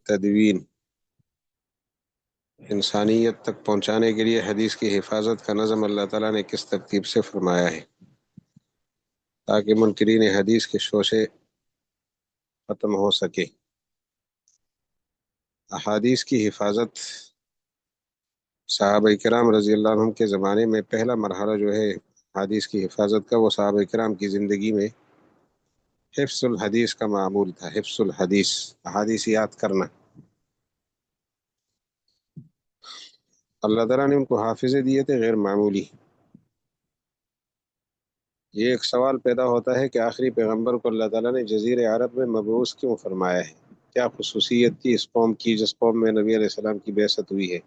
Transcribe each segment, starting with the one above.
تدوین انسانیت تک پہنچانے کے لیے حدیث کی حفاظت کا نظم اللہ تعالیٰ نے کس ترتیب سے فرمایا ہے تاکہ منکرین حدیث کے شوشے ختم ہو سکے۔ احادیث کی حفاظت صحابہ کرام رضی اللہ عنہم کے زمانے میں پہلا مرحلہ جو ہے حدیث کی حفاظت کا، وہ صحابہ کرام کی زندگی میں حفظ الحدیث کا معمول تھا۔ حفظ الحدیث، احادیث یاد کرنا۔ اللہ تعالیٰ نے ان کو حافظے دیے تھے غیر معمولی۔ یہ ایک سوال پیدا ہوتا ہے کہ آخری پیغمبر کو اللہ تعالیٰ نے جزیرہ عرب میں مبعوث کیوں فرمایا ہے؟ کیا خصوصیت تھی اس قوم کی جس قوم میں نبی علیہ السلام کی بعثت ہوئی ہے؟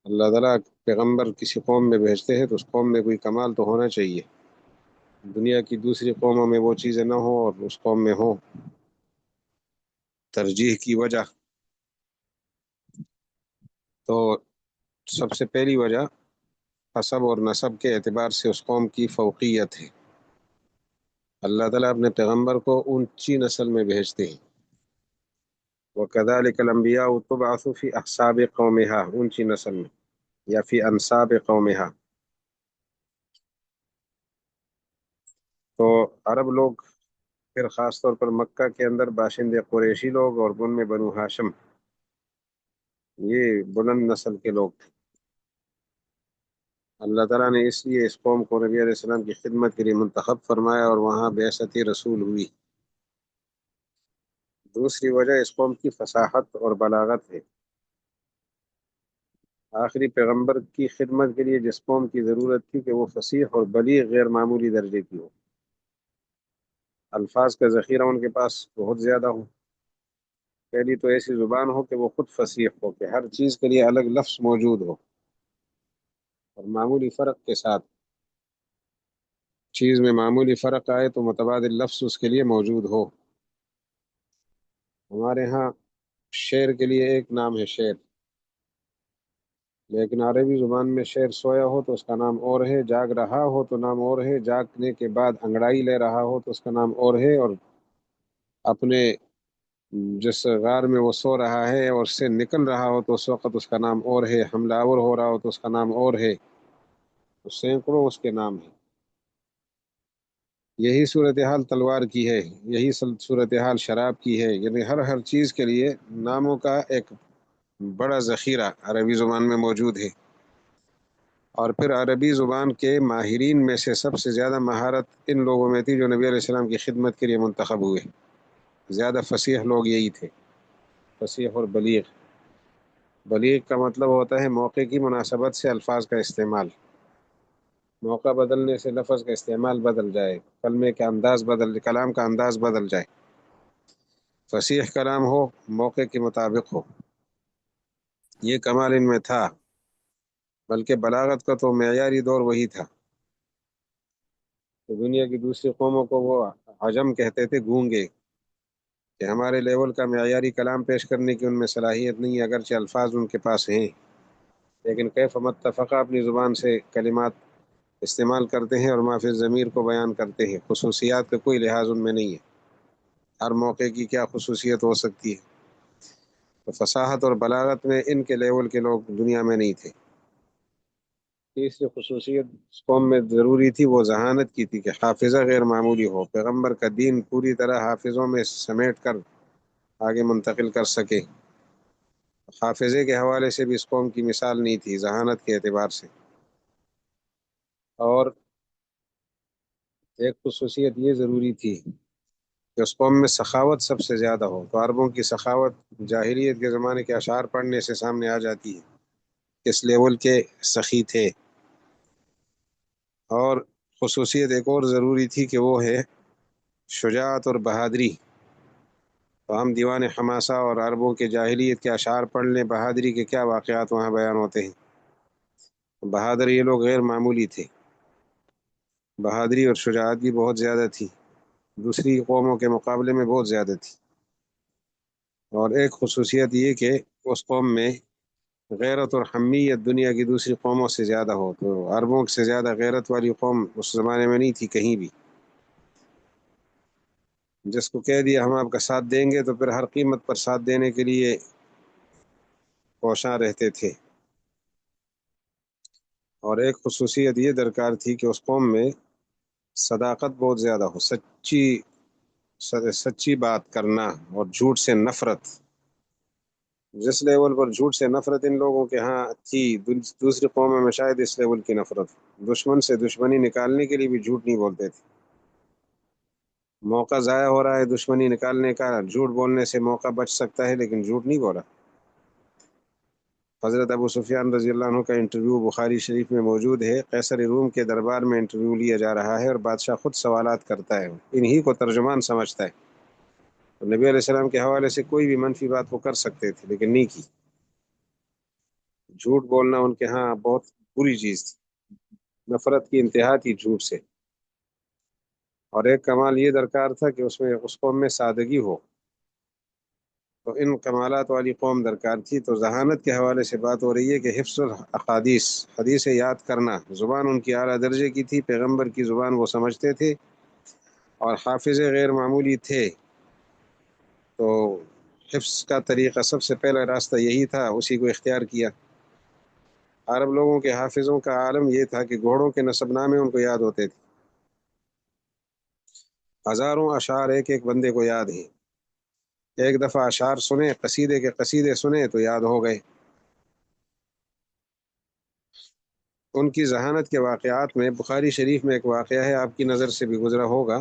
اللہ تعالیٰ پیغمبر کسی قوم میں بھیجتے ہیں تو اس قوم میں کوئی کمال تو ہونا چاہیے، دنیا کی دوسری قوموں میں وہ چیزیں نہ ہوں اور اس قوم میں ہوں۔ ترجیح کی وجہ تو سب سے پہلی وجہ حسب اور نسب کے اعتبار سے اس قوم کی فوقیت ہے۔ اللہ تعالیٰ اپنے پیغمبر کو اونچی نسل میں بھیجتے ہیں۔ وَكَذَلِكَ الْأَنْبِيَاءُ تُبْعَثُ فِي أَحْسَابِ قَوْمِهَا، اونچی نسل میں، یا فی انصاب قومها۔ تو عرب لوگ، پھر خاص طور پر مکہ کے اندر باشندے قریشی لوگ اور ان میں بنو ہاشم، یہ بلند نسل کے لوگ تھے۔ اللہ تعالیٰ نے اس لیے اس قوم کو نبی علیہ السلام کی خدمت کے لیے منتخب فرمایا اور وہاں بعثت رسول ہوئی۔ دوسری وجہ اس قوم کی فصاحت اور بلاغت ہے۔ آخری پیغمبر کی خدمت کے لیے جس قوم کی ضرورت تھی کہ وہ فصیح اور بلیغ غیر معمولی درجے کی ہو، الفاظ کا ذخیرہ ان کے پاس بہت زیادہ ہو، پہلی تو ایسی زبان ہو کہ وہ خود فصیح ہو، کہ ہر چیز کے لیے الگ لفظ موجود ہو، اور معمولی فرق کے ساتھ چیز میں معمولی فرق آئے تو متبادل لفظ اس کے لیے موجود ہو۔ ہمارے ہاں شعر کے لیے ایک نام ہے شعر، لیکن عربی زبان میں شعر سویا ہو تو اس کا نام اور ہے، جاگ رہا ہو تو نام اور ہے، جاگنے کے بعد انگڑائی لے رہا ہو تو اس کا نام اور ہے، اور اپنے جس غار میں وہ سو رہا ہے اور سے نکل رہا ہو تو اس وقت اس کا نام اور ہے، حملہ آور ہو رہا ہو تو اس کا نام اور ہے، تو سینکڑوں اس کے نام ہیں۔ یہی صورتحال تلوار کی ہے، یہی صورتحال شراب کی ہے، یعنی ہر چیز کے لیے ناموں کا ایک بڑا ذخیرہ عربی زبان میں موجود ہے۔ اور پھر عربی زبان کے ماہرین میں سے سب سے زیادہ مہارت ان لوگوں میں تھی جو نبی علیہ السلام کی خدمت کے لیے منتخب ہوئے۔ زیادہ فصیح لوگ یہی تھے، فصیح اور بلیغ۔ بلیغ کا مطلب ہوتا ہے موقع کی مناسبت سے الفاظ کا استعمال، موقع بدلنے سے لفظ کا استعمال بدل جائے، کلمے کا انداز کلام کا انداز بدل جائے، فصیح کلام ہو، موقع کے مطابق ہو۔ یہ کمال ان میں تھا، بلکہ بلاغت کا تو معیاری دور وہی تھا۔ تو دنیا کی دوسری قوموں کو وہ عجم کہتے تھے، گونگے، کہ ہمارے لیول کا معیاری کلام پیش کرنے کی ان میں صلاحیت نہیں ہے، اگرچہ الفاظ ان کے پاس ہیں، لیکن کیف متفقہ اپنی زبان سے کلمات استعمال کرتے ہیں اور ما فی الضمیر کو بیان کرتے ہیں۔ خصوصیات کا کوئی لحاظ ان میں نہیں ہے، ہر موقع کی کیا خصوصیت ہو سکتی ہے۔ تو فصاحت اور بلاغت میں ان کے لیول کے لوگ دنیا میں نہیں تھے۔ تیسری خصوصیت اس قوم میں ضروری تھی، وہ ذہانت کی تھی، کہ حافظہ غیر معمولی ہو، پیغمبر کا دین پوری طرح حافظوں میں سمیٹ کر آگے منتقل کر سکے۔ حافظے کے حوالے سے بھی اس قوم کی مثال نہیں تھی ذہانت کے اعتبار سے۔ اور ایک خصوصیت یہ ضروری تھی کہ اس قوم میں سخاوت سب سے زیادہ ہو۔ تو عربوں کی سخاوت جاہلیت کے زمانے کے اشعار پڑھنے سے سامنے آ جاتی ہے، کس لیول کے سخی تھے۔ اور خصوصیت ایک اور ضروری تھی کہ وہ ہے شجاعت اور بہادری۔ تو ہم دیوان حماسہ اور عربوں کے جاہلیت کے اشعار پڑھ لیں، بہادری کے کیا واقعات وہاں بیان ہوتے ہیں۔ بہادر یہ لوگ غیر معمولی تھے، بہادری اور شجاعت بھی بہت زیادہ تھی، دوسری قوموں کے مقابلے میں بہت زیادہ تھی۔ اور ایک خصوصیت یہ کہ اس قوم میں غیرت اور حمیت دنیا کی دوسری قوموں سے زیادہ ہو۔ تو عربوں سے زیادہ غیرت والی قوم اس زمانے میں نہیں تھی کہیں بھی۔ جس کو کہہ دیا ہم آپ کا ساتھ دیں گے تو پھر ہر قیمت پر ساتھ دینے کے لیے کوشاں رہتے تھے۔ اور ایک خصوصیت یہ درکار تھی کہ اس قوم میں صداقت بہت زیادہ ہو، سچی بات کرنا اور جھوٹ سے نفرت۔ جس لیول پر جھوٹ سے نفرت ان لوگوں کے ہاں تھی، دوسری قوموں میں شاید اس لیول کی نفرت۔ دشمن سے دشمنی نکالنے کے لیے بھی جھوٹ نہیں بولتے تھے۔ موقع ضائع ہو رہا ہے دشمنی نکالنے کا، جھوٹ بولنے سے موقع بچ سکتا ہے لیکن جھوٹ نہیں بولا۔ حضرت ابو سفیان رضی اللہ عنہ کا انٹرویو بخاری شریف میں موجود ہے۔ قیصر روم کے دربار میں انٹرویو لیا جا رہا ہے اور بادشاہ خود سوالات کرتا ہے، انہی کو ترجمان سمجھتا ہے۔ تو نبی علیہ السلام کے حوالے سے کوئی بھی منفی بات وہ کر سکتے تھے لیکن نہیں کی۔ جھوٹ بولنا ان کے ہاں بہت بری چیز تھی، نفرت کی انتہا تھی جھوٹ سے۔ اور ایک کمال یہ درکار تھا کہ اس قوم میں سادگی ہو، تو ان کمالات والی قوم درکار تھی۔ تو ذہانت کے حوالے سے بات ہو رہی ہے کہ حفظ الاحادیث، حدیث یاد کرنا، زبان ان کی اعلیٰ درجے کی تھی، پیغمبر کی زبان وہ سمجھتے تھے اور حافظ غیر معمولی تھے۔ تو حفظ کا طریقہ سب سے پہلا راستہ یہی تھا، اسی کو اختیار کیا۔ عرب لوگوں کے حافظوں کا عالم یہ تھا کہ گھوڑوں کے نسب نامے ان کو یاد ہوتے تھے، ہزاروں اشعار ایک ایک بندے کو یاد ہیں۔ ایک دفعہ اشعار سنے، قصیدے کے قصیدے سنے تو یاد ہو گئے۔ ان کی ذہانت کے واقعات میں بخاری شریف میں ایک واقعہ ہے، آپ کی نظر سے بھی گزرا ہوگا،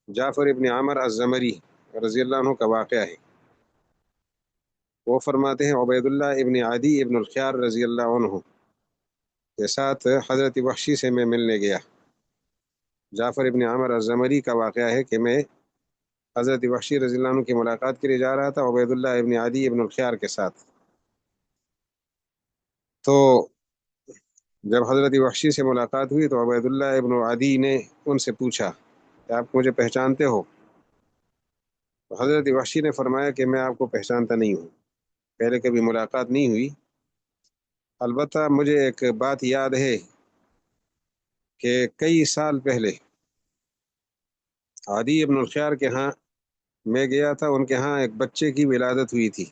جعفر ابن عامر الزمری رضی اللہ عنہ کا واقعہ ہے۔ وہ فرماتے ہیں عبید اللہ ابن عدی ابن الخیار رضی اللہ عنہ کے ساتھ حضرت وحشی سے میں ملنے گیا۔ جعفر ابن عامر الزمری کا واقعہ ہے کہ میں حضرت وحشی رضی اللہ عنہ کی ملاقات کے لیے جا رہا تھا عبید اللہ ابن عدی ابن الخیار کے ساتھ۔ تو جب حضرت وحشی سے ملاقات ہوئی تو عبید اللہ ابن عدی نے ان سے پوچھا کہ آپ مجھے پہچانتے ہو؟ تو حضرت وحشی نے فرمایا کہ میں آپ کو پہچانتا نہیں ہوں، پہلے کبھی ملاقات نہیں ہوئی، البتہ مجھے ایک بات یاد ہے کہ کئی سال پہلے عدی ابن الخیار کے ہاں میں گیا تھا، ان کے ہاں ایک بچے کی ولادت ہوئی تھی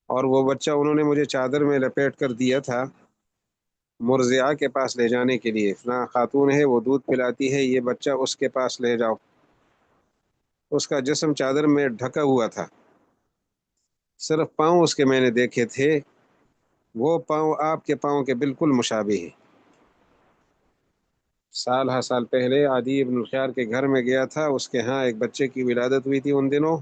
اور وہ بچہ انہوں نے مجھے چادر میں لپیٹ کر دیا تھا مرضعہ کے پاس لے جانے کے لیے، فلاں خاتون ہے وہ دودھ پلاتی ہے، یہ بچہ اس کے پاس لے جاؤ۔ اس کا جسم چادر میں ڈھکا ہوا تھا، صرف پاؤں اس کے میں نے دیکھے تھے، وہ پاؤں آپ کے پاؤں کے بالکل مشابہ ہیں۔ سال ہر سال پہلے عدی ابن الخیار کے گھر میں گیا تھا، اس کے ہاں ایک بچے کی ولادت ہوئی تھی ان دنوں،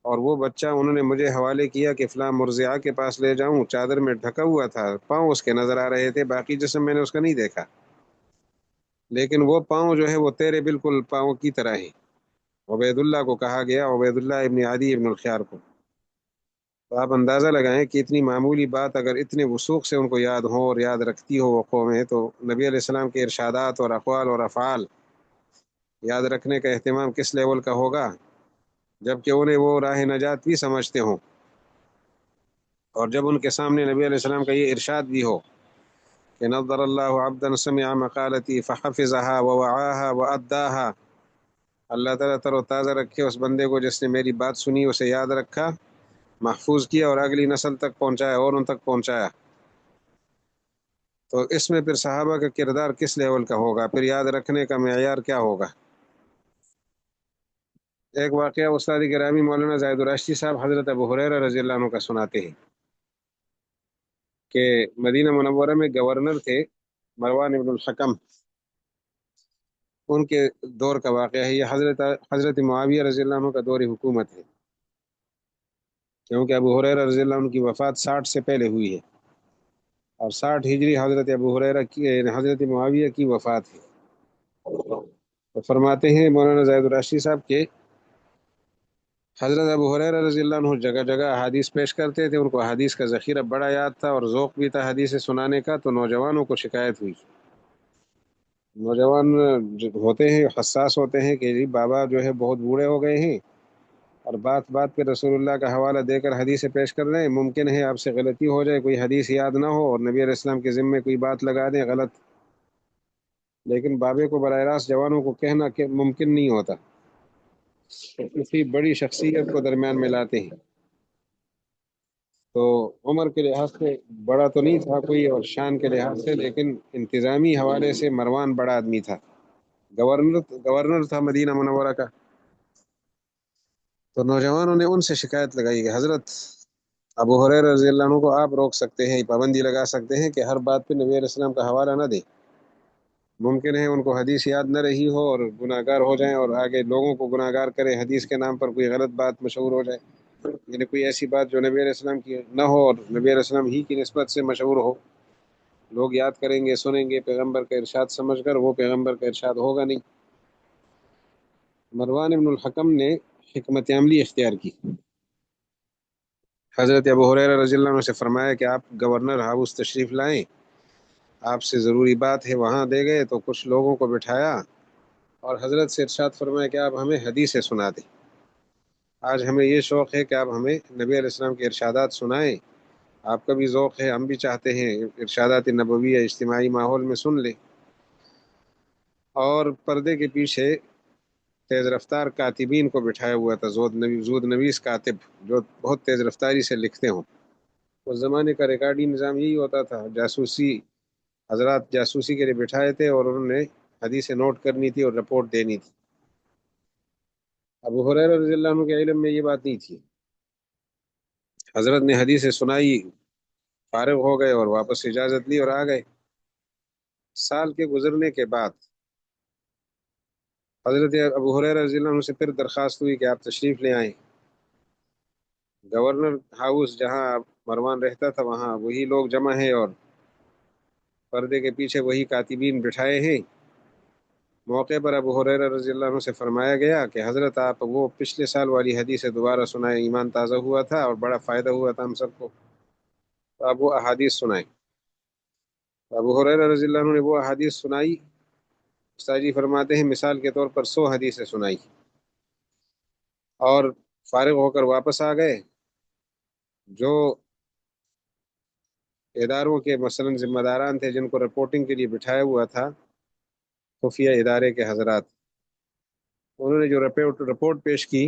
اور وہ بچہ انہوں نے مجھے حوالے کیا کہ فلاں مرضعہ کے پاس لے جاؤں، چادر میں ڈھکا ہوا تھا، پاؤں اس کے نظر آ رہے تھے، باقی جسم میں نے اس کا نہیں دیکھا، لیکن وہ پاؤں جو ہے وہ تیرے بالکل پاؤں کی طرح ہیں۔ عبید اللہ کو کہا گیا، عبید اللہ ابن عدی ابن الخیار کو۔ تو آپ اندازہ لگائیں کہ اتنی معمولی بات اگر اتنے وثوق سے ان کو یاد ہو اور یاد رکھتی ہو وہ قومیں، تو نبی علیہ السلام کے ارشادات اور اقوال اور افعال یاد رکھنے کا اہتمام کس لیول کا ہوگا، جبکہ انہیں وہ راہ نجات بھی سمجھتے ہوں، اور جب ان کے سامنے نبی علیہ السلام کا یہ ارشاد بھی ہو کہ نظر اللہ عبدا سمع مقالتی فحفظها ووعاها واداها، اللہ تعالیٰ تر و تازہ رکھے اس بندے کو جس نے میری بات سنی، اسے یاد رکھا، محفوظ کیا اور اگلی نسل تک پہنچایا اور ان تک پہنچایا، تو اس میں پھر صحابہ کا کردار کس لیول کا ہوگا، پھر یاد رکھنے کا معیار کیا ہوگا۔ ایک واقعہ استاد گرامی مولانا زاہد الراشدی صاحب حضرت ابو ہریرہ رضی اللہ عنہ کا سناتے ہیں کہ مدینہ منورہ میں گورنر تھے مروان ابن الحکم، ان کے دور کا واقعہ ہے یہ، حضرت معاویہ رضی اللہ عنہ کا دور حکومت ہے، کیونکہ ابو ہریرہ رضی اللہ عنہ کی وفات 60 سے پہلے ہوئی ہے، اور 60 ہجری حضرت ابو ہریرہ کی حضرت معاویہ کی وفات ہے۔ تو فرماتے ہیں مولانا زاہد الراشدی صاحب کے حضرت ابو ہریرہ رضی اللہ عنہ جگہ جگہ حدیث پیش کرتے تھے، ان کو حدیث کا ذخیرہ بڑا یاد تھا اور ذوق بھی تھا حدیث سنانے کا، تو نوجوانوں کو شکایت ہوئی، نوجوان جو ہوتے ہیں حساس ہوتے ہیں کہ جی بابا جو ہے بہت بوڑھے ہو گئے ہیں اور بات بات پہ رسول اللہ کا حوالہ دے کر حدیث پیش کر رہے ہیں، ممکن ہے آپ سے غلطی ہو جائے، کوئی حدیث یاد نہ ہو اور نبی علیہ السلام کے ذمے کوئی بات لگا دیں غلط، لیکن بابے کو براہ راست جوانوں کو کہنا کہ ممکن نہیں ہوتا۔ تو کسی بڑی شخصیت کو درمیان میں لاتے ہیں. تو عمر کے لحاظ سے بڑا تو نہیں تھا کوئی اور شان کے لحاظ سے، لیکن انتظامی حوالے سے مروان بڑا آدمی تھا. گورنر تھا مدینہ منورہ کا. تو نوجوانوں نے ان سے شکایت لگائی کہ حضرت ابو ہریرہ رضی اللہ عنہ کو آپ روک سکتے ہیں، پابندی لگا سکتے ہیں کہ ہر بات پہ نبی علیہ السلام کا حوالہ نہ دیں. ممکن ہے ان کو حدیث یاد نہ رہی ہو اور گناہ گار ہو جائیں اور آگے لوگوں کو گناہ گار کرے، حدیث کے نام پر کوئی غلط بات مشہور ہو جائے، یعنی کوئی ایسی بات جو نبی علیہ السلام کی نہ ہو اور نبی علیہ السلام ہی کی نسبت سے مشہور ہو. لوگ یاد کریں گے، سنیں گے پیغمبر کا ارشاد سمجھ کر، وہ پیغمبر کا ارشاد ہوگا نہیں. مروان ابن الحکم نے حکمت عملی اختیار کی. حضرت ابو ہریرہ رضی اللہ عنہ سے فرمایا کہ آپ گورنر ہاؤس تشریف لائیں، آپ سے ضروری بات ہے. وہاں دے گئے تو کچھ لوگوں کو بٹھایا اور حضرت سے ارشاد فرمایا کہ آپ ہمیں حدیثیں سنا دیں. آج ہمیں یہ شوق ہے کہ آپ ہمیں نبی علیہ السلام کے ارشادات سنائیں. آپ کا بھی ذوق ہے، ہم بھی چاہتے ہیں ارشادات نبویہ اجتماعی ماحول میں سن لیں. اور پردے کے پیچھے تیز رفتار کاتبین کو بٹھایا ہوا تھا، زود نویس کاتب جو بہت تیز رفتاری سے لکھتے ہوں. اس زمانے کا ریکارڈی نظام یہی ہوتا تھا. جاسوسی حضرات جاسوسی کے لیے بٹھائے تھے اور انہوں نے حدیثیں نوٹ کرنی تھی اور رپورٹ دینی تھی. ابو ہریرہ رضی اللہ عنہ کے علم میں یہ بات نہیں تھی. حضرت نے حدیثیں سنائی، فارغ ہو گئے اور واپس اجازت لی اور آ گئے. سال کے گزرنے کے بعد حضرت ابو ہریرہ رضی اللہ عنہ سے پھر درخواست ہوئی کہ آپ تشریف لے آئیں. گورنر ہاؤس جہاں مروان رہتا تھا وہاں وہی لوگ جمع ہیں اور پردے کے پیچھے وہی کاتبین بٹھائے ہیں. موقع پر ابو ہریرہ رضی اللہ عنہ سے فرمایا گیا کہ حضرت آپ وہ پچھلے سال والی حدیث دوبارہ سنائیں، ایمان تازہ ہوا تھا اور بڑا فائدہ ہوا تھا ہم سب کو. تو آپ وہ احادیث سنائیں. ابو ہریرہ رضی اللہ عنہ نے وہ احادیث سنائی. استاد جی فرماتے ہیں مثال کے طور پر 100 حدیثیں سنائی اور فارغ ہو کر واپس آ گئے. جو اداروں کے مثلا ذمہ داران تھے جن کو رپورٹنگ کے لیے بٹھایا ہوا تھا، خفیہ ادارے کے حضرات، انہوں نے جو رپورٹ پیش کی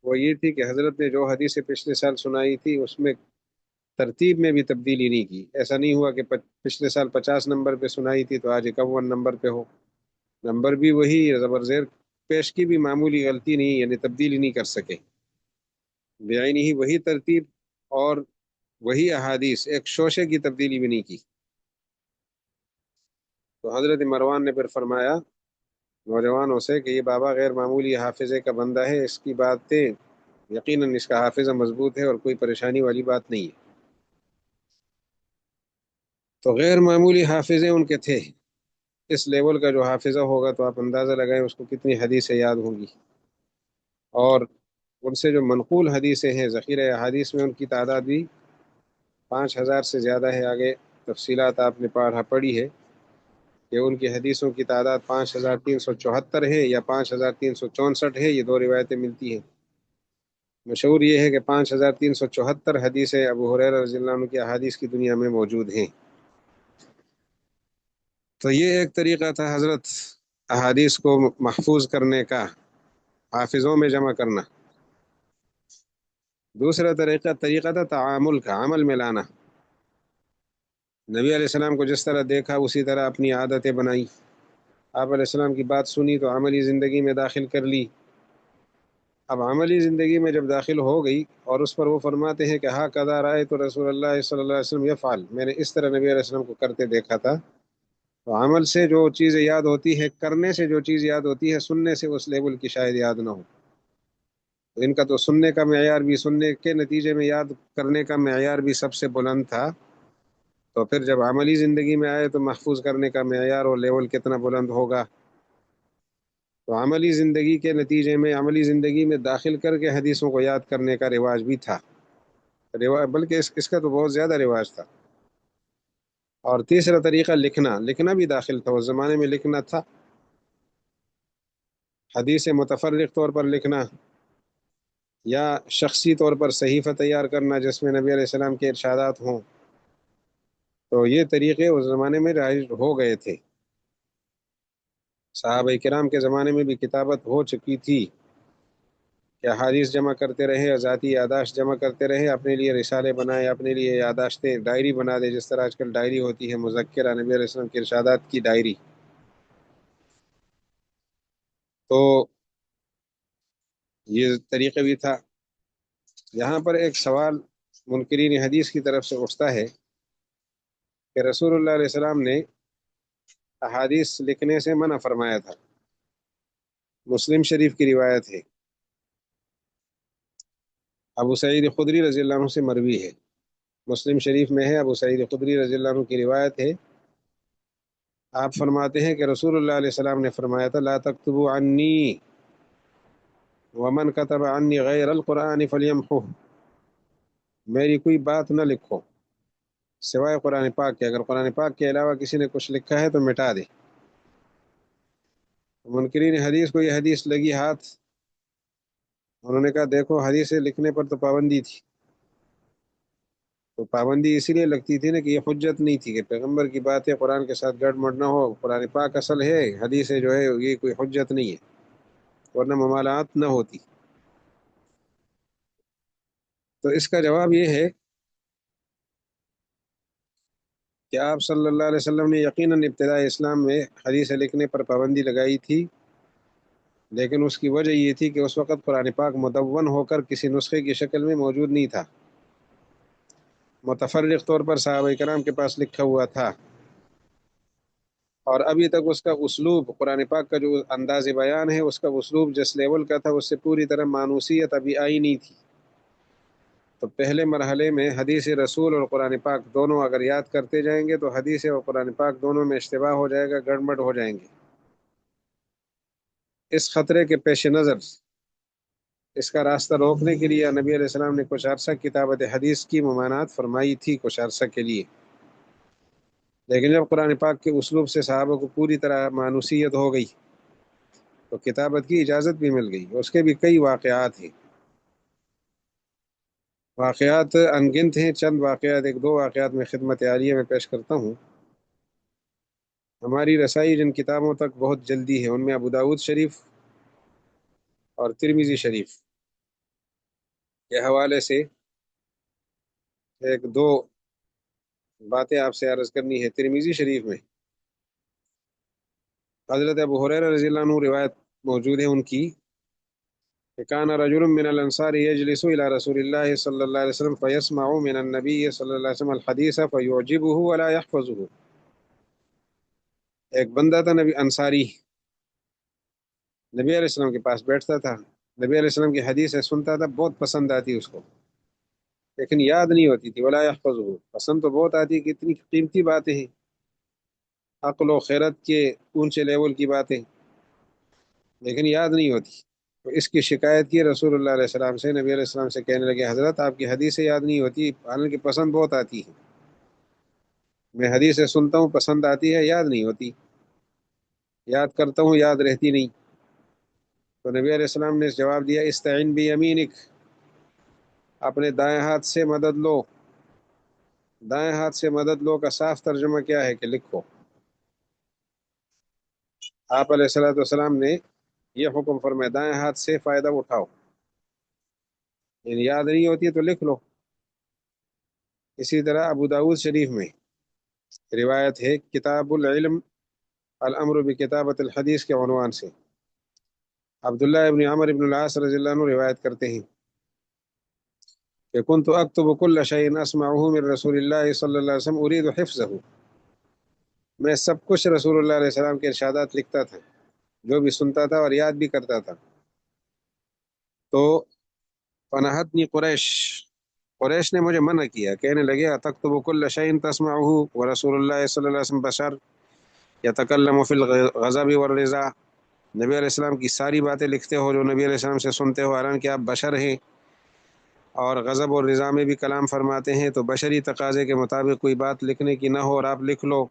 وہ یہ تھی کہ حضرت نے جو حدیث پچھلے سال سنائی تھی اس میں ترتیب میں بھی تبدیلی نہیں کی. ایسا نہیں ہوا کہ پچھلے سال 50 نمبر پہ سنائی تھی تو آج 51 نمبر پہ ہو. نمبر بھی وہی، زبر زیر پیش کی بھی معمولی غلطی نہیں، یعنی تبدیلی نہیں کر سکے. بیائی ہی وہی ترتیب اور وہی احادیث، ایک شوشے کی تبدیلی بھی نہیں کی. تو حضرت مروان نے پھر فرمایا نوجوانوں سے کہ یہ بابا غیر معمولی حافظے کا بندہ ہے، اس کی باتیں یقیناً اس کا حافظہ مضبوط ہے اور کوئی پریشانی والی بات نہیں ہے. تو غیر معمولی حافظے ان کے تھے. اس لیول کا جو حافظہ ہوگا تو آپ اندازہ لگائیں اس کو کتنی حدیثیں یاد ہوں گی. اور ان سے جو منقول حدیثیں ہیں ذخیرہ حدیث میں ان کی تعداد بھی 5000 سے زیادہ ہے. آگے تفصیلات آپ نے پڑھی ہے کہ ان کی حدیثوں کی تعداد 5374 ہے یا 5364 ہے. یہ دو روایتیں ملتی ہیں. مشہور یہ ہے کہ 5374 حدیثیں ابو ہریرہ رضی اللہ عنہ کی احادیث کی دنیا میں موجود ہیں. تو یہ ایک طریقہ تھا حضرت احادیث کو محفوظ کرنے کا، حافظوں میں جمع کرنا. دوسرا طریقہ تھا تعامل کا، عمل میں لانا. نبی علیہ السلام کو جس طرح دیکھا اسی طرح اپنی عادتیں بنائی. آپ علیہ السلام کی بات سنی تو عملی زندگی میں داخل کر لی. اب عملی زندگی میں جب داخل ہو گئی اور اس پر وہ فرماتے ہیں کہ ہاں قضا رائے تو رسول اللہ صلی اللہ علیہ وسلم یفعل، میں نے اس طرح نبی علیہ السلام کو کرتے دیکھا تھا. تو عمل سے جو چیزیں یاد ہوتی ہے، کرنے سے جو چیز یاد ہوتی ہے، سننے سے اس لیول کی شاید یاد نہ ہو. ان کا تو سننے کا معیار بھی، سننے کے نتیجے میں یاد کرنے کا معیار بھی سب سے بلند تھا. تو پھر جب عملی زندگی میں آئے تو محفوظ کرنے کا معیار اور لیول کتنا بلند ہوگا. تو عملی زندگی کے نتیجے میں، عملی زندگی میں داخل کر کے حدیثوں کو یاد کرنے کا رواج بھی تھا، بلکہ اس کا تو بہت زیادہ رواج تھا. اور تیسرا طریقہ لکھنا بھی داخل تھا. اس زمانے میں لکھنا تھا، حدیث متفرق طور پر لکھنا یا شخصی طور پر صحیفہ تیار کرنا جس میں نبی علیہ السلام کے ارشادات ہوں. تو یہ طریقے اس زمانے میں رائج ہو گئے تھے. صحابہ کرام کے زمانے میں بھی کتابت ہو چکی تھی. کہ احادیث جمع کرتے رہے، ذاتی یاداشت جمع کرتے رہے، اپنے لیے رسالے بنائے، اپنے لیے یاداشتیں ڈائری بنا دے، جس طرح آج کل ڈائری ہوتی ہے مذکرہ نبی علیہ السلام کے ارشادات کی ڈائری. تو یہ طریقہ بھی تھا. یہاں پر ایک سوال منکرین حدیث کی طرف سے اٹھتا ہے کہ رسول اللہ علیہ السلام نے احادیث لکھنے سے منع فرمایا تھا. مسلم شریف کی روایت ہے، ابو سعید خدری رضی اللہ عنہ سے مروی ہے. مسلم شریف میں ہے، ابو سعید خدری رضی اللہ عنہ کی روایت ہے. آپ فرماتے ہیں کہ رسول اللہ علیہ السلام نے فرمایا تھا لا تکتبوا عنی ومن کتب عنی غیر القرآن فلیمحہ، میری کوئی بات نہ لکھو سوائے قرآن پاک کے، اگر قرآن پاک کے علاوہ کسی نے کچھ لکھا ہے تو مٹا دے. منکرین حدیث کو یہ حدیث لگی ہاتھ، انہوں نے کہا دیکھو حدیث لکھنے پر تو پابندی تھی. تو پابندی اسی لیے لگتی تھی نا کہ یہ حجت نہیں تھی کہ پیغمبر کی باتیں قرآن کے ساتھ گڑ مڑ نہ ہو. قرآن پاک اصل ہے، حدیث جو ہے یہ کوئی حجت نہیں ہے، ورنہ ممالات نہ ہوتی. تو اس کا جواب یہ ہے کہ آپ صلی اللہ علیہ وسلم نے یقیناً ابتداء اسلام میں حدیث لکھنے پر پابندی لگائی تھی، لیکن اس کی وجہ یہ تھی کہ اس وقت قرآن پاک مدون ہو کر کسی نسخے کی شکل میں موجود نہیں تھا، متفرق طور پر صحابہ کرام کے پاس لکھا ہوا تھا، اور ابھی تک اس کا اسلوب، قرآن پاک کا جو انداز بیان ہے اس کا اسلوب جس لیول کا تھا اس سے پوری طرح مانوسیت ابھی آئی نہیں تھی. تو پہلے مرحلے میں حدیث رسول اور قرآن پاک دونوں اگر یاد کرتے جائیں گے تو حدیث اور قرآن پاک دونوں میں اشتباہ ہو جائے گا، گڑبڑ ہو جائیں گے. اس خطرے کے پیش نظر اس کا راستہ روکنے کے لیے نبی علیہ السلام نے کچھ عرصہ کتابت حدیث کی ممانعت فرمائی تھی، کچھ عرصہ کے لیے. لیکن جب قرآن پاک کے اسلوب سے صحابہ کو پوری طرح مانوسیت ہو گئی تو کتابت کی اجازت بھی مل گئی. اس کے بھی کئی واقعات ہیں، واقعات انگنت ہیں. چند واقعات، ایک دو واقعات میں خدمت عالیہ میں پیش کرتا ہوں. ہماری رسائی جن کتابوں تک بہت جلدی ہے ان میں ابو داود شریف اور ترمذی شریف کے حوالے سے ایک دو باتیں آپ سے عرض کرنی ہے. ترمذی شریف میں حضرت ابو ہریرہ رضی اللہ عنہ روایت موجود ہے ان کی کہ کان رجل من الانصار یجلس الى رسول اللہ صلی اللہ علیہ وسلم فیسمع من النبی صلی اللہ علیہ وسلم الحدیث فیعجبه ولا يحفظه. ایک بندہ تھا نبی انصاری، نبی علیہ السلام کے پاس بیٹھتا تھا، نبی علیہ السلام کی حدیثیں سنتا تھا، بہت پسند آتی اس کو، لیکن یاد نہیں ہوتی تھی. ولا يحفظه، پسند تو بہت آتی کہ اتنی قیمتی باتیں ہیں، عقل و خیرت کے اونچے لیول کی باتیں، لیکن یاد نہیں ہوتی. تو اس کی شکایت کی رسول اللہ علیہ السلام سے. نبی علیہ السلام سے کہنے لگے حضرت آپ کی حدیثیں یاد نہیں ہوتی، حالانکہ پسند بہت آتی ہے. میں حدیثیں سنتا ہوں، پسند آتی ہے، یاد نہیں ہوتی، یاد کرتا ہوں یاد رہتی نہیں. تو نبی علیہ السلام نے جواب دیا استعین بیمینک، اپنے دائیں ہاتھ سے مدد لو. دائیں ہاتھ سے مدد لو کا صاف ترجمہ کیا ہے کہ لکھو. آپ علیہ الصلوۃ والسلام نے یہ حکم فرمایا دائیں ہاتھ سے فائدہ اٹھاؤ، یعنی یاد نہیں ہوتی تو لکھ لو. اسی طرح ابو داود شریف میں روایت ہے کتاب العلم الامر بکتابت الحدیث کے عنوان سے. عبداللہ ابن عمر ابن العاص رضی اللہ عنہ روایت کرتے ہیں کہ کنت اکتب کل شیء اسمعه من رسول اللہ صلی اللہ علیہ وسلم اريد حفظه، میں سب کچھ رسول اللہ علیہ السلام کے ارشادات لکھتا تھا، جو بھی سنتا تھا اور یاد بھی کرتا تھا. تو فنہتنی قریش، قریش نے مجھے منع کیا، کہنے لگے اتکتب کل شیء تسمعه ورسول اللہ صلی اللہ علیہ وسلم بشر یتکلم فی الغضب والرضا، نبی علیہ السلام کی ساری باتیں لکھتے ہو جو نبی علیہ السلام سے سنتے ہو، حالانکہ آپ بشر ہیں اور غضب اور رضا میں بھی کلام فرماتے ہیں، تو بشری تقاضے کے مطابق کوئی بات لکھنے کی نہ ہو اور آپ لکھ لو.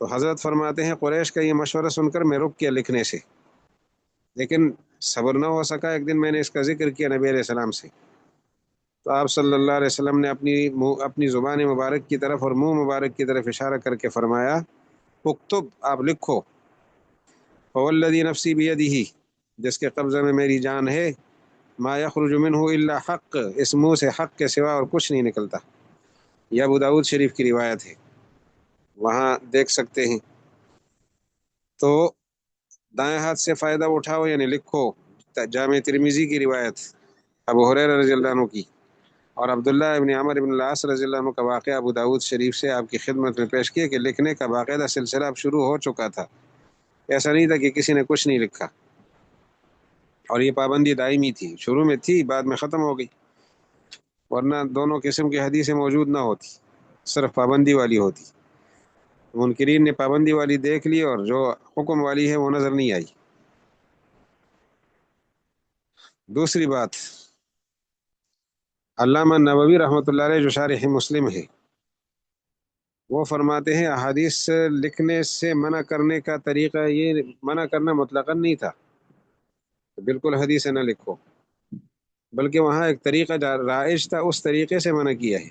تو حضرت فرماتے ہیں قریش کا یہ مشورہ سن کر میں رک گیا لکھنے سے، لیکن صبر نہ ہو سکا. ایک دن میں نے اس کا ذکر کیا نبی علیہ السلام سے، تو آپ صلی اللہ علیہ وسلم نے اپنی زبان مبارک کی طرف اور منہ مبارک کی طرف اشارہ کر کے فرمایا اکتب، آپ لکھو. فوالذی نفسی بیدہ، جس کے قبضہ میں میری جان ہے، ما یخرج منہ الا حق، اس منہ سے حق کے سوا اور کچھ نہیں نکلتا. یہ ابو داؤد شریف کی روایت ہے، وہاں دیکھ سکتے ہیں. تو دائیں ہاتھ سے فائدہ اٹھاؤ یعنی لکھو، جامع ترمذی کی روایت ابو ہریرہ رضی اللہ عنہ کی، اور عبداللہ ابن عمر ابن العاص رضی اللہ عنہ کا واقعہ ابو داؤد شریف سے آپ کی خدمت میں پیش کیا کہ لکھنے کا باقاعدہ سلسلہ اب شروع ہو چکا تھا. ایسا نہیں تھا کہ کسی نے کچھ نہیں لکھا، اور یہ پابندی دائمی تھی، شروع میں تھی بعد میں ختم ہو گئی، ورنہ دونوں قسم کی حدیثیں موجود نہ ہوتی، صرف پابندی والی ہوتی. منکرین نے پابندی والی دیکھ لی اور جو حکم والی ہے وہ نظر نہیں آئی. دوسری بات، علامہ نووی رحمۃ اللہ علیہ جو شارح مسلم ہے، وہ فرماتے ہیں احادیث لکھنے سے منع کرنے کا طریقہ، یہ منع کرنا مطلقاً نہیں تھا بالکل حدیث نہ لکھو، بلکہ وہاں ایک طریقہ رائج تھا، اس طریقے سے منع کیا ہے.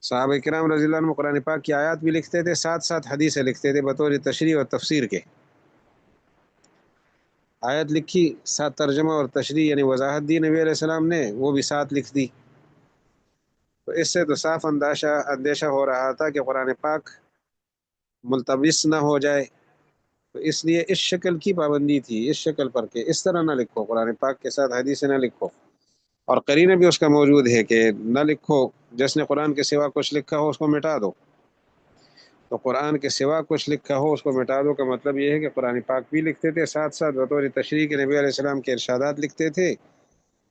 صحابہ کرام رضی اللہ عنہ قرآن پاک کی آیات بھی لکھتے تھے، ساتھ ساتھ حدیثیں لکھتے تھے بطور تشریح اور تفسیر کے. آیت لکھی، ساتھ ترجمہ اور تشریح یعنی وضاحت دی نبی علیہ السلام نے، وہ بھی ساتھ لکھ دی. تو اس سے تو صاف اندیشہ ہو رہا تھا کہ قرآن پاک ملتبس نہ ہو جائے، تو اس لیے اس شکل کی پابندی تھی، اس شکل پر کہ اس طرح نہ لکھو، قرآن پاک کے ساتھ حدیثیں نہ لکھو. اور قرینہ بھی اس کا موجود ہے کہ نہ لکھو، جس نے قرآن کے سوا کچھ لکھا ہو اس کو مٹا دو. تو قرآن کے سوا کچھ لکھا ہو اس کو مٹا دو کا مطلب یہ ہے کہ قرآن پاک بھی لکھتے تھے، ساتھ ساتھ بطور تشریح کے نبی علیہ السلام کے ارشادات لکھتے تھے.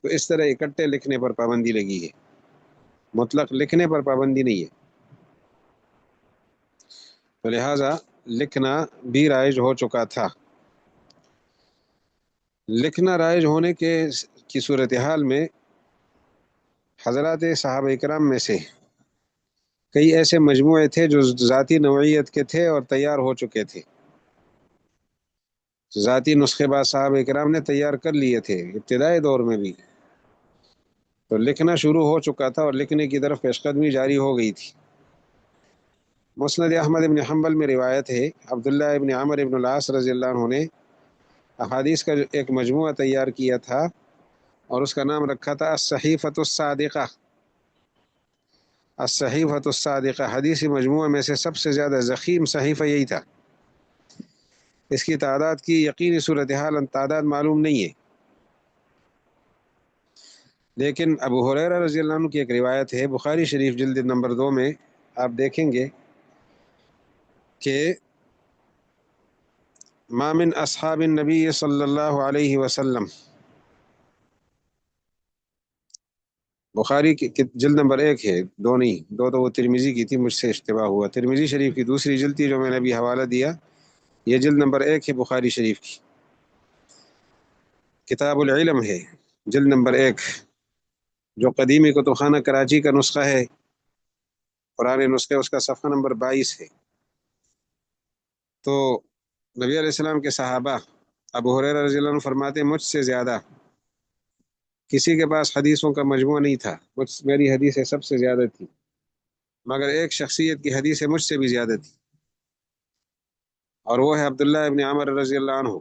تو اس طرح اکٹھے لکھنے پر پابندی لگی ہے، مطلق لکھنے پر پابندی نہیں ہے. تو لہٰذا لکھنا بھی رائج ہو چکا تھا. لکھنا رائج ہونے کی صورتحال میں حضرات صحابہ کرام میں سے کئی ایسے مجموعے تھے جو ذاتی نوعیت کے تھے اور تیار ہو چکے تھے. ذاتی نسخے باز صحابہ کرام نے تیار کر لیے تھے ابتدائی دور میں بھی، تو لکھنا شروع ہو چکا تھا اور لکھنے کی طرف پیش قدمی جاری ہو گئی تھی. مسند احمد ابن حنبل میں روایت ہے، عبداللہ ابن عمر ابن العاص رضی اللہ عنہ نے احادیث کا ایک مجموعہ تیار کیا تھا اور اس کا نام رکھا تھا الصحیفۃ الصادقہ. الصحیفۃ الصادقہ، حدیثی مجموعہ میں سے سب سے زیادہ ضخیم صحیفہ یہی تھا. اس کی تعداد کی یقینی صورتحال تعداد معلوم نہیں ہے، لیکن ابو ہریرہ رضی اللہ عنہ کی ایک روایت ہے بخاری شریف جلد نمبر 2 میں، آپ دیکھیں گے کہ ما من اصحاب النبی صلی اللہ علیہ وسلم، بخاری کی جلد نمبر 1 ہے، 2 نہیں، 2 تو وہ ترمذی کی تھی، مجھ سے اشتباہ ہوا. ترمذی شریف کی دوسری جلد تھی جو میں نے ابھی حوالہ دیا، یہ جلد نمبر 1 ہے بخاری شریف کی، کتاب العلم ہے، جلد نمبر 1، جو قدیمی کتب خانہ کراچی کا نسخہ ہے، پرانے نسخے اس کا صفحہ نمبر 22 ہے. تو نبی علیہ السلام کے صحابہ ابو ہریرہ رضی اللہ عنہ فرماتے ہیں مجھ سے زیادہ کسی کے پاس حدیثوں کا مجموعہ نہیں تھا، میری حدیثیں سب سے زیادہ تھی، مگر ایک شخصیت کی حدیثیں مجھ سے بھی زیادہ تھی، اور وہ ہے عبداللہ ابن عمر رضی اللہ عنہ.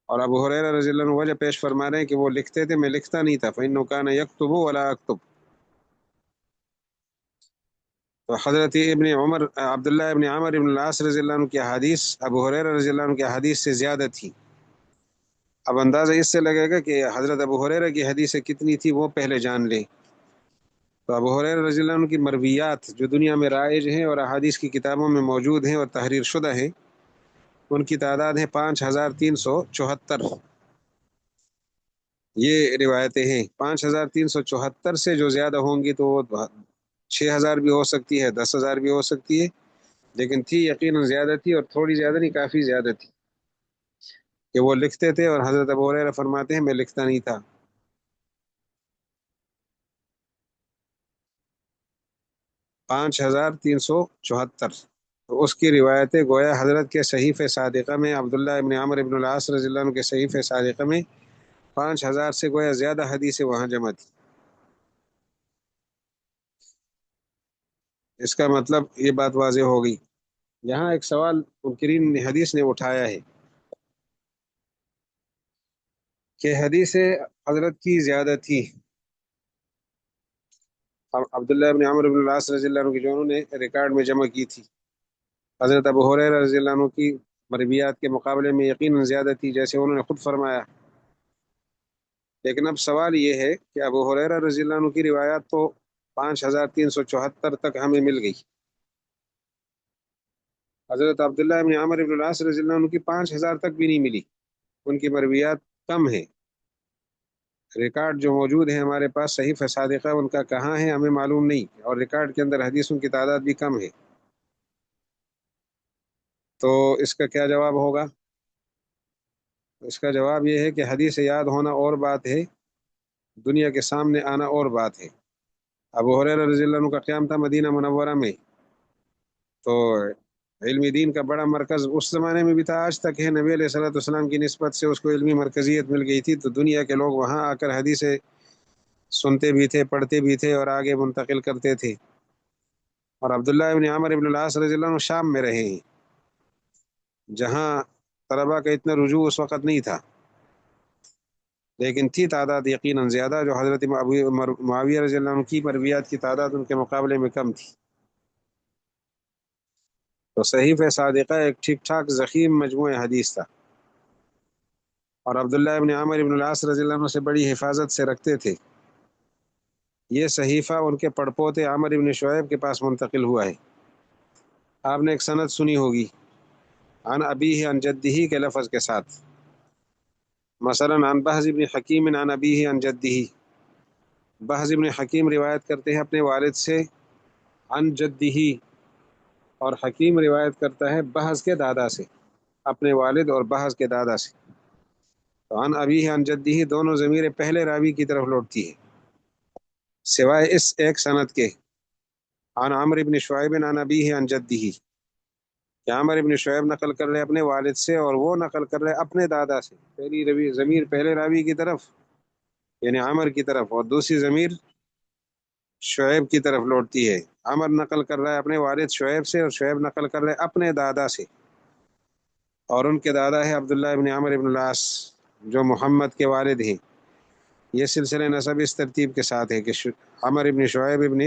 اور ابو ہریرہ رضی اللہ عنہ وجہ پیش فرما رہے ہیں کہ وہ لکھتے تھے، میں لکھتا نہیں تھا، فإنه كان يكتب ولا أكتب. تو حضرت ابن عمر عبداللہ ابن عمر ابن العاص رضی اللہ عنہ کی حدیث ابو ہریرہ رضی اللہ عنہ کی حدیث سے زیادہ تھی. اب اندازہ اس سے لگے گا کہ حضرت ابو ہریرہ کی حدیثیں کتنی تھی وہ پہلے جان لیں. تو ابو ہریرہ رضی اللہ عنہ کی مرویات جو دنیا میں رائج ہیں اور احادیث کی کتابوں میں موجود ہیں اور تحریر شدہ ہیں، ان کی تعداد ہے 5374. یہ روایتیں ہیں، 5374 سے جو زیادہ ہوں گی تو وہ 6000 بھی ہو سکتی ہے، 10,000 بھی ہو سکتی ہے، لیکن تھی یقیناً زیادہ تھی، اور تھوڑی زیادہ نہیں، کافی زیادہ تھی کہ وہ لکھتے تھے. اور حضرت ابو ہریرہ فرماتے ہیں میں لکھتا نہیں تھا. 5374، تو اس کی روایتیں گویا حضرت کے صحیفہ صادقہ میں، عبداللہ ابن عمر ابن العاص رضی اللہ عنہ کے صحیفہ صادقہ میں 5000 سے گویا زیادہ حدیثیں وہاں جمع تھی. اس کا مطلب یہ بات واضح ہو گئی. یہاں ایک سوال منکرین حدیث نے اٹھایا ہے کہ حدیث حضرت کی زیادتی عبداللہ ابن عمرو بن العاص رضی اللہ عنہ کی جو انہوں نے ریکارڈ میں جمع کی تھی، حضرت ابو ہریرہ رضی اللہ عنہ کی مرویات کے مقابلے میں یقیناً زیادہ تھی، جیسے انہوں نے خود فرمایا۔ لیکن اب سوال یہ ہے کہ ابو ہریرہ رضی اللہ عنہ کی روایات تو 5374 تک ہمیں مل گئی، حضرت عبداللہ ابن عمرو بن العاص رضی اللہ عنہ کی 5000 تک بھی نہیں ملی، ان کی مرویات کم ہیں۔ ریکارڈ جو موجود ہے ہمارے پاس صحیفہ صادقہ، ان کا کہاں ہے ہمیں معلوم نہیں، اور ریکارڈ کے اندر حدیثوں کی تعداد بھی کم ہے۔ تو اس کا کیا جواب ہوگا؟ اس کا جواب یہ ہے کہ حدیث یاد ہونا اور بات ہے، دنیا کے سامنے آنا اور بات ہے۔ ابو ہریرہ رضی اللہ عنہ کا قیام تھا مدینہ منورہ میں، تو علمی دین کا بڑا مرکز اس زمانے میں بھی تھا، آج تک ہے۔ نبی علیہ الصلوۃ والسلام کی نسبت سے اس کو علمی مرکزیت مل گئی تھی، تو دنیا کے لوگ وہاں آ کر حدیثیں سنتے بھی تھے، پڑھتے بھی تھے، اور آگے منتقل کرتے تھے۔ اور عبداللہ ابن عمرو ابن العاص رضی اللہ عنہ شام میں رہے ہیں، جہاں طلباء کا اتنا رجوع اس وقت نہیں تھا، لیکن تھی تعداد یقیناً زیادہ، جو حضرت معاویہ رضی اللہ عنہ کی مرویات کی تعداد ان کے مقابلے میں کم تھی۔ تو صحیفہ صادقہ ایک ٹھیک ٹھاک ضخیم مجموعہ حدیث تھا، اور عبداللہ ابن عمرو ابن العاص رضی اللہ عنہ سے بڑی حفاظت سے رکھتے تھے۔ یہ صحیفہ ان کے پڑپوتے عامر ابن شعیب کے پاس منتقل ہوا ہے۔ آپ نے ایک سند سنی ہوگی، عن ابیہ عن جدہ کے لفظ کے ساتھ، مثلا عن بہز ابن حکیم عن ابیہ عن جدہ۔ بہز ابن حکیم روایت کرتے ہیں اپنے والد سے عن جدہ، اور حکیم روایت کرتا ہے بہز کے دادا سے، اپنے والد اور بہز کے دادا سے۔ تو عن ابیہ عن جدہ دونوں ضمیر پہلے راوی کی طرف لوٹتی ہے، سوائے اس ایک سند کے عن عمرو بن شعیب عن ابیہ عن جدہ، کہ عمر ابن شعیب نقل کر رہے اپنے والد سے، اور وہ نقل کر رہے اپنے دادا سے۔ پہلی ضمیر پہلے راوی کی طرف یعنی عمر کی طرف، اور دوسری ضمیر شعیب کی طرف لوٹتی ہے۔ عمر نقل کر رہا ہے اپنے والد شعیب سے، اور شعیب نقل کر رہے اپنے دادا سے، اور ان کے دادا ہے عبداللہ ابن عمرو ابن العاص جو محمد کے والد ہیں۔ یہ سلسلہ نسب اس ترتیب کے ساتھ ہے کہ عمر ابن شعیب ابن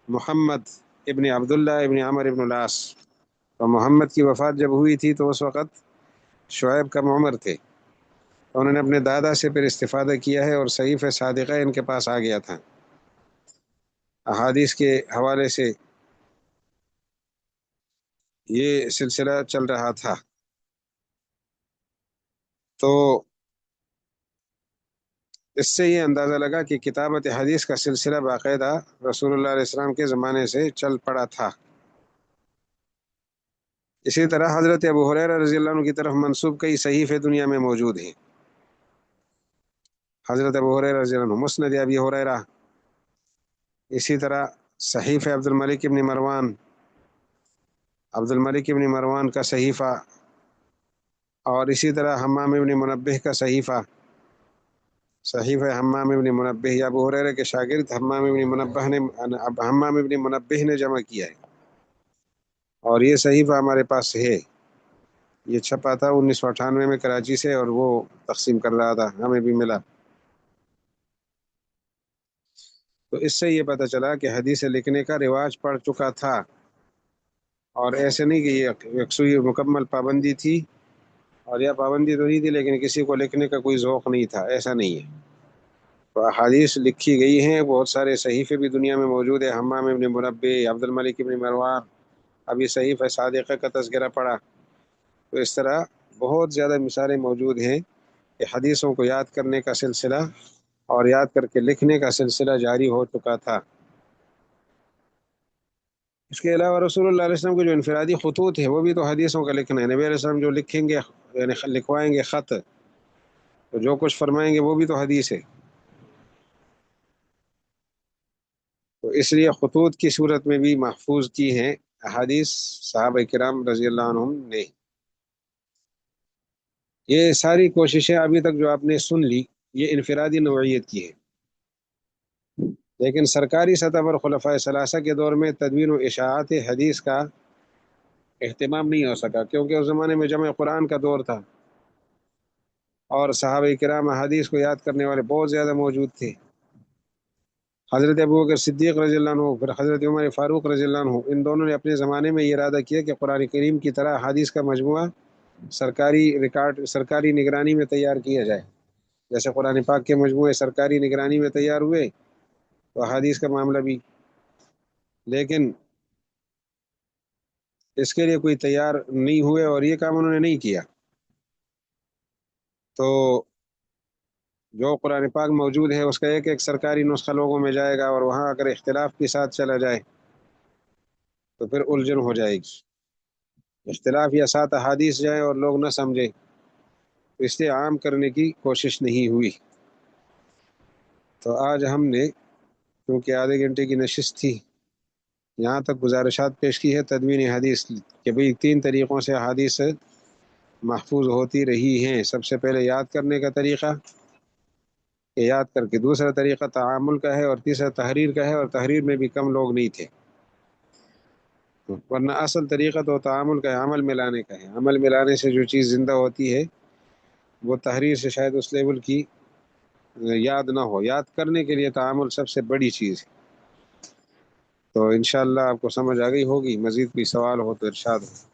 محمد ابن عبداللہ ابن عمرو ابن العاص، تو محمد کی وفات جب ہوئی تھی تو اس وقت شعیب کم عمر تھے، تو انہوں نے اپنے دادا سے پھر استفادہ کیا ہے، اور صحیفہ صادقہ ان کے پاس آ گیا تھا۔ احادیث کے حوالے سے یہ سلسلہ چل رہا تھا۔ تو اس سے یہ اندازہ لگا کہ کتابت حدیث کا سلسلہ باقاعدہ رسول اللہ علیہ السلام کے زمانے سے چل پڑا تھا۔ اسی طرح حضرت ابو ہریرہ رضی اللہ عنہ کی طرف منسوب کئی صحیفے دنیا میں موجود ہیں۔ حضرت ابو ہریرہ رضی اللہ عنہ، مسند ابی ہریرہ، اسی طرح صحیفہ عبد الملک ابن مروان، عبد الملک ابن مروان کا صحیفہ، اور اسی طرح حمام ابن منبہ کا صحیفہ، صحیفہ حمام ابن منبہ، یا ابو ہریرہ کے شاگرد حمام ابن منبہ نے جمع کیا ہے، اور یہ صحیفہ ہمارے پاس ہے۔ یہ چھپا تھا 1998 میں کراچی سے، اور وہ تقسیم کر رہا تھا، ہمیں بھی ملا۔ تو اس سے یہ پتہ چلا کہ حدیث لکھنے کا رواج پڑ چکا تھا، اور ایسے نہیں کہ یہ یکسوئی مکمل پابندی تھی، اور یا پابندی تو نہیں تھی لیکن کسی کو لکھنے کا کوئی ذوق نہیں تھا، ایسا نہیں ہے۔ تو احادیث لکھی گئی ہیں، بہت سارے صحیفے بھی دنیا میں موجود ہیں، حمام ابن منبہ، عبد الملک ابن مروان، ابھی صحیفہ صادقہ کا تذکرہ پڑا۔ تو اس طرح بہت زیادہ مثالیں موجود ہیں کہ حدیثوں کو یاد کرنے کا سلسلہ اور یاد کر کے لکھنے کا سلسلہ جاری ہو چکا تھا۔ اس کے علاوہ رسول اللہ علیہ وسلم کے جو انفرادی خطوط ہے وہ بھی تو حدیثوں کا لکھنا ہے۔ نبی علیہ السلام جو لکھیں گے یعنی لکھوائیں گے خط، تو جو کچھ فرمائیں گے وہ بھی تو حدیث ہے۔ تو اس لیے خطوط کی صورت میں بھی محفوظ کی ہیں احادیث صحابہ کرام رضی اللہ عنہم نے۔ یہ ساری کوششیں ابھی تک جو آپ نے سن لی، یہ انفرادی نوعیت کی ہے، لیکن سرکاری سطح پر خلفائے ثلاثہ کے دور میں تدوین و اشاعت حدیث کا اہتمام نہیں ہو سکا، کیونکہ اس زمانے میں جمع قرآن کا دور تھا، اور صحابہ کرام احادیث کو یاد کرنے والے بہت زیادہ موجود تھے. حضرت ابوبکر صدیق رضی اللہ عنہ، پھر حضرت عمر فاروق رضی اللہ عنہ، ان دونوں نے اپنے زمانے میں یہ ارادہ کیا کہ قرآن کریم کی طرح احادیث کا مجموعہ سرکاری ریکارڈ، سرکاری نگرانی میں تیار کیا جائے. جیسے قرآن پاک کے مجموعے سرکاری نگرانی میں تیار ہوئے تو احادیث کا معاملہ بھی. لیکن اس کے لیے کوئی تیار نہیں ہوئے اور یہ کام انہوں نے نہیں کیا. تو جو قرآن پاک موجود ہے اس کا ایک ایک سرکاری نسخہ لوگوں میں جائے گا، اور وہاں اگر اختلاف کے ساتھ چلا جائے تو پھر الجھن ہو جائے گی. اختلاف یا ساتھ احادیث جائیں اور لوگ نہ سمجھیں، تو اس لیے عام کرنے کی کوشش نہیں ہوئی. تو آج ہم نے کیونکہ آدھے گھنٹے کی نشست تھی، یہاں تک گزارشات پیش کی ہے تدوین حدیث کہ بھئی 3 طریقوں سے حدیث محفوظ ہوتی رہی ہیں. سب سے پہلے یاد کرنے کا طریقہ کہ یاد کر کے، دوسرا طریقہ تعامل کا ہے، اور تیسرا تحریر کا ہے، اور تحریر میں بھی کم لوگ نہیں تھے. ورنہ اصل طریقہ تو تعامل کا ہے، عمل میں لانے کا ہے. عمل میں لانے سے جو چیز زندہ ہوتی ہے وہ تحریر سے شاید اس لیول کی یاد نہ ہو. یاد کرنے کے لیے تعامل سب سے بڑی چیز ہے. تو انشاءاللہ آپ کو سمجھ آ گئی ہوگی. مزید کوئی سوال ہو تو ارشاد ہو.